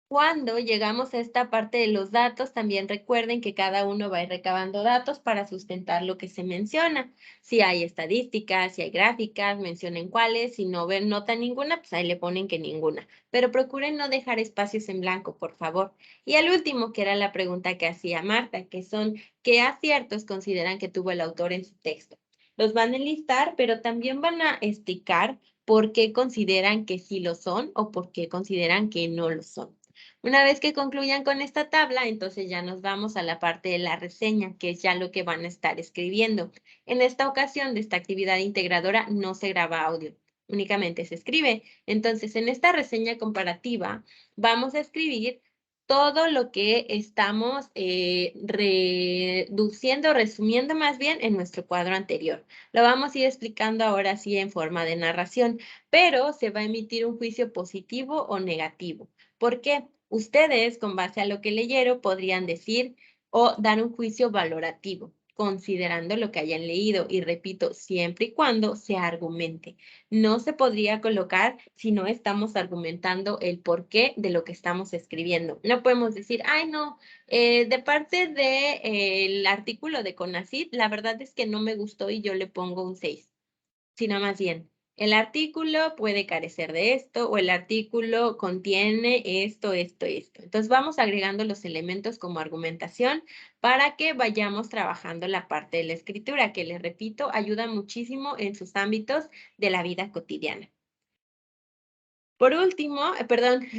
Cuando llegamos a esta parte de los datos, también recuerden que cada uno va a ir recabando datos para sustentar lo que se menciona. Si hay estadísticas, si hay gráficas, mencionen cuáles. Si no ven nota ninguna, pues ahí le ponen que ninguna. Pero procuren no dejar espacios en blanco, por favor. Y al último, que era la pregunta que hacía Marta, que son ¿qué aciertos consideran que tuvo el autor en su texto? Los van a enlistar, pero también van a explicar por qué consideran que sí lo son o por qué consideran que no lo son. Una vez que concluyan con esta tabla, entonces ya nos vamos a la parte de la reseña, que es ya lo que van a estar escribiendo. En esta ocasión de esta actividad integradora no se graba audio, únicamente se escribe. Entonces, en esta reseña comparativa vamos a escribir todo lo que estamos resumiendo más bien en nuestro cuadro anterior. Lo vamos a ir explicando ahora sí en forma de narración, pero se va a emitir un juicio positivo o negativo. ¿Por qué? Ustedes, con base a lo que leyeron, podrían decir o dar un juicio valorativo, considerando lo que hayan leído. Y repito, siempre y cuando se argumente. No se podría colocar si no estamos argumentando el porqué de lo que estamos escribiendo. No podemos decir, ay, no, de parte del artículo de CONACYT, la verdad es que no me gustó y yo le pongo un 6. Sino más bien, el artículo puede carecer de esto o el artículo contiene esto, esto, esto. Entonces vamos agregando los elementos como argumentación para que vayamos trabajando la parte de la escritura, que les repito, ayuda muchísimo en sus ámbitos de la vida cotidiana. Por último,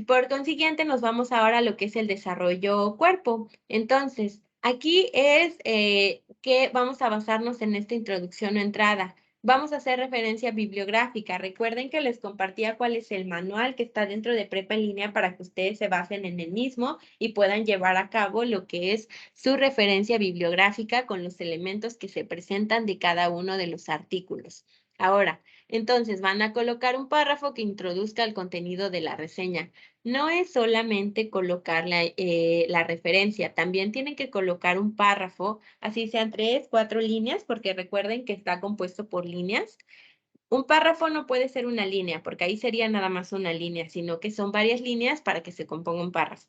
por consiguiente, nos vamos ahora a lo que es el desarrollo cuerpo. Entonces, aquí es que vamos a basarnos en esta introducción o entrada. Vamos a hacer referencia bibliográfica. Recuerden que les compartía cuál es el manual que está dentro de Prepa en Línea para que ustedes se basen en el mismo y puedan llevar a cabo lo que es su referencia bibliográfica con los elementos que se presentan de cada uno de los artículos. Ahora, entonces van a colocar un párrafo que introduzca el contenido de la reseña. No es solamente colocar la referencia, también tienen que colocar un párrafo, así sean 3, 4 líneas, porque recuerden que está compuesto por líneas. Un párrafo no puede ser una línea, porque ahí sería nada más una línea, sino que son varias líneas para que se componga un párrafo.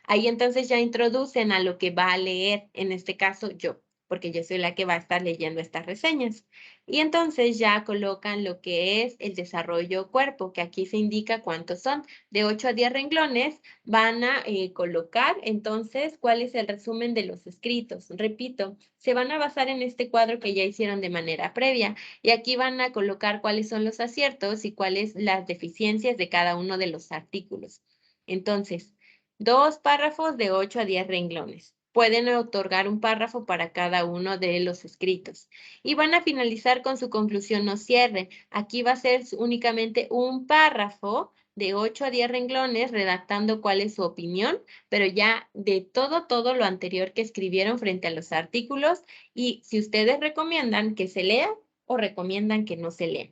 Ahí entonces ya introducen a lo que va a leer, en este caso yo, porque yo soy la que va a estar leyendo estas reseñas. Y entonces ya colocan lo que es el desarrollo cuerpo, que aquí se indica cuántos son. De 8 a 10 renglones van a colocar entonces cuál es el resumen de los escritos. Repito, se van a basar en este cuadro que ya hicieron de manera previa y aquí van a colocar cuáles son los aciertos y cuáles las deficiencias de cada uno de los artículos. Entonces, 2 párrafos de 8 a 10 renglones. Pueden otorgar un párrafo para cada uno de los escritos. Y van a finalizar con su conclusión o cierre. Aquí va a ser únicamente un párrafo de 8 a 10 renglones redactando cuál es su opinión, pero ya de todo lo anterior que escribieron frente a los artículos y si ustedes recomiendan que se lea o recomiendan que no se lea.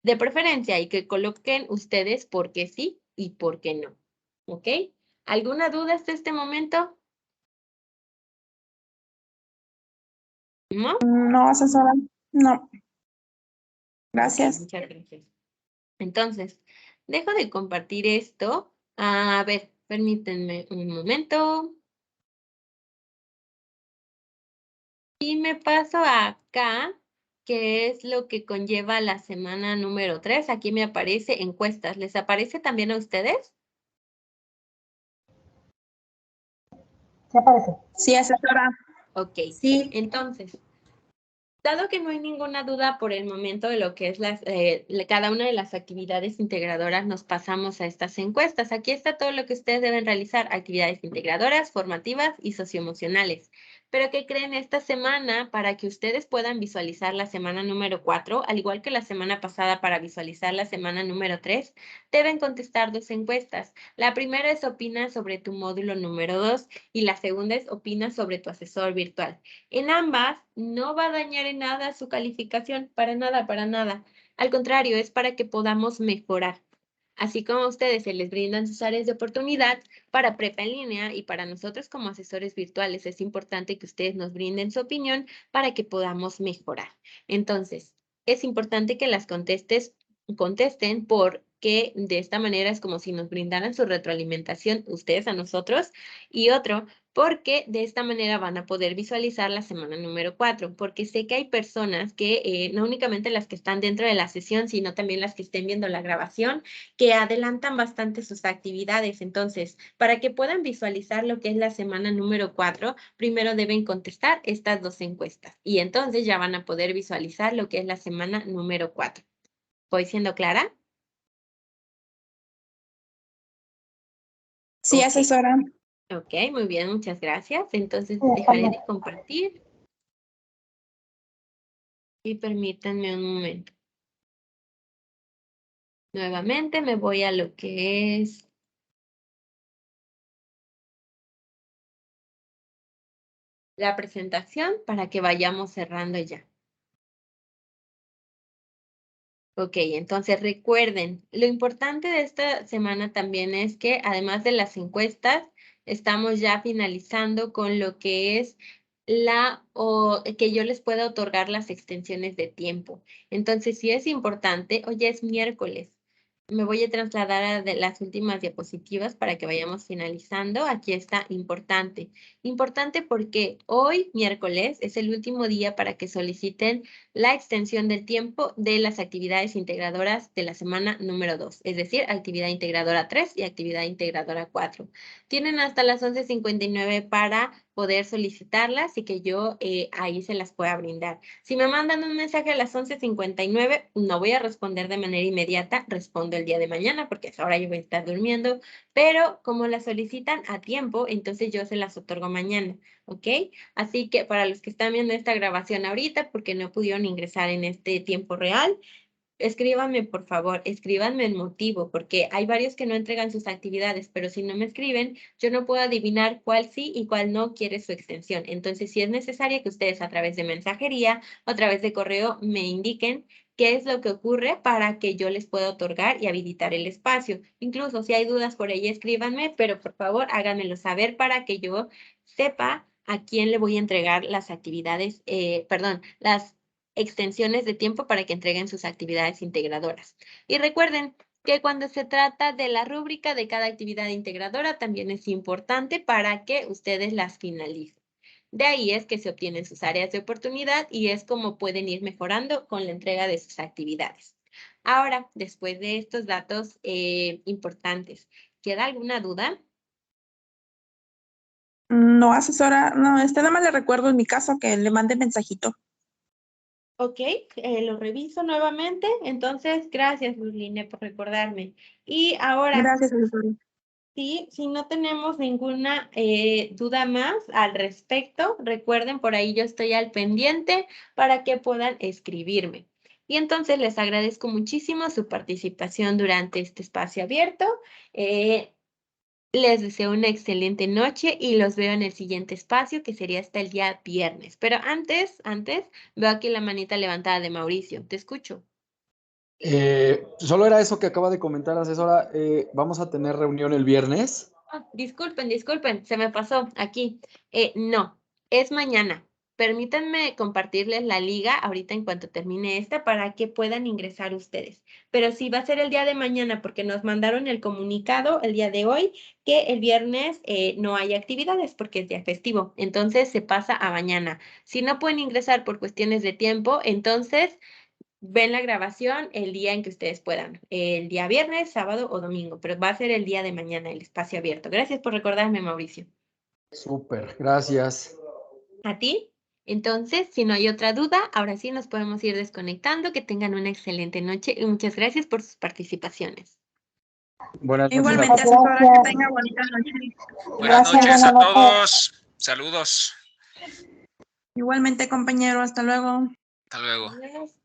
De preferencia, y que coloquen ustedes por qué sí y por qué no. ¿Ok? ¿Alguna duda hasta este momento? ¿No? No, asesora, no. Gracias. Ok, muchas gracias. Entonces, dejo de compartir esto. A ver, permítanme un momento. Y me paso acá, que es lo que conlleva la semana número 3. Aquí me aparece encuestas. ¿Les aparece también a ustedes? ¿Qué aparece? Sí, asesora. Ok, Sí. entonces, dado que no hay ninguna duda por el momento de lo que es cada una de las actividades integradoras, nos pasamos a estas encuestas. Aquí está todo lo que ustedes deben realizar, actividades integradoras, formativas y socioemocionales. Pero ¿qué creen esta semana para que ustedes puedan visualizar la semana número 4, al igual que la semana pasada para visualizar la semana número 3? Deben contestar 2 encuestas. La primera es opina sobre tu módulo número 2 y la segunda es opina sobre tu asesor virtual. En ambas no va a dañar en nada su calificación, para nada, para nada. Al contrario, es para que podamos mejorar. Así como a ustedes se les brindan sus áreas de oportunidad para Prepa en Línea y para nosotros como asesores virtuales, es importante que ustedes nos brinden su opinión para que podamos mejorar. Entonces, es importante que las contesten por que de esta manera es como si nos brindaran su retroalimentación ustedes a nosotros, y otro, porque de esta manera van a poder visualizar la semana número 4, porque sé que hay personas que, no únicamente las que están dentro de la sesión, sino también las que estén viendo la grabación, que adelantan bastante sus actividades. Entonces, para que puedan visualizar lo que es la semana número 4, primero deben contestar estas 2 encuestas, y entonces ya van a poder visualizar lo que es la semana número 4. ¿Voy siendo clara? Sí, Ok. asesora. Ok, muy bien, muchas gracias. Entonces Sí, está dejaré bien. de compartir y permítanme un momento. Nuevamente me voy a lo que es la presentación para que vayamos cerrando ya. Ok, entonces recuerden, lo importante de esta semana también es que además de las encuestas, estamos ya finalizando con lo que es que yo les pueda otorgar las extensiones de tiempo. Entonces, sí es importante, hoy es miércoles. Me voy a trasladar a las últimas diapositivas para que vayamos finalizando. Aquí está importante. Importante porque hoy, miércoles, es el último día para que soliciten la extensión del tiempo de las actividades integradoras de la semana número 2, es decir, actividad integradora 3 y actividad integradora 4. Tienen hasta las 11:59 para poder solicitarlas y que yo ahí se las pueda brindar. Si me mandan un mensaje a las 11:59, no voy a responder de manera inmediata, respondo el día de mañana porque ahora yo voy a estar durmiendo, pero como las solicitan a tiempo, entonces yo se las otorgo mañana, ¿ok? Así que para los que están viendo esta grabación ahorita, porque no pudieron ingresar en este tiempo real, escríbanme, por favor, escríbanme el motivo, porque hay varios que no entregan sus actividades, pero si no me escriben, yo no puedo adivinar cuál sí y cuál no quiere su extensión. Entonces, sí es necesario que ustedes a través de mensajería o a través de correo me indiquen qué es lo que ocurre para que yo les pueda otorgar y habilitar el espacio. Incluso si hay dudas por ahí, escríbanme, pero por favor háganmelo saber para que yo sepa a quién le voy a entregar las actividades, las extensiones de tiempo para que entreguen sus actividades integradoras. Y recuerden que cuando se trata de la rúbrica de cada actividad integradora, también es importante para que ustedes las finalicen. De ahí es que se obtienen sus áreas de oportunidad y es como pueden ir mejorando con la entrega de sus actividades. Ahora, después de estos datos importantes, ¿queda alguna duda? No, asesora, no, nada más le recuerdo en mi caso que le mande mensajito. Ok, lo reviso nuevamente. Entonces, gracias, Luzline, por recordarme. Y ahora, Gracias, asesora. sí, si no tenemos ninguna duda más al respecto, recuerden, por ahí yo estoy al pendiente para que puedan escribirme. Y entonces les agradezco muchísimo su participación durante este espacio abierto. Eh, Les deseo una excelente noche y los veo en el siguiente espacio, que sería hasta el día viernes. Pero antes, veo aquí la manita levantada de Mauricio. Te escucho. Solo era eso que acaba de comentar, asesora. Vamos a tener reunión el viernes. Disculpen, se me pasó aquí. No, es mañana. Permítanme compartirles la liga ahorita en cuanto termine esta para que puedan ingresar ustedes. Pero sí va a ser el día de mañana porque nos mandaron el comunicado el día de hoy que el viernes no hay actividades porque es día festivo. Entonces se pasa a mañana. Si no pueden ingresar por cuestiones de tiempo, entonces ven la grabación el día en que ustedes puedan, el día viernes, sábado o domingo, pero va a ser el día de mañana el espacio abierto. Gracias por recordarme, Mauricio. Súper, gracias. ¿A ti? Entonces, si no hay otra duda, ahora sí nos podemos ir desconectando. Que tengan una excelente noche y muchas gracias por sus participaciones. Buenas noches. Igualmente, Gracias. asesora, que tenga bonita noche. Buenas Gracias, noches a buenas noches. todos. Saludos. Igualmente, compañero, hasta luego. Hasta luego. Adiós.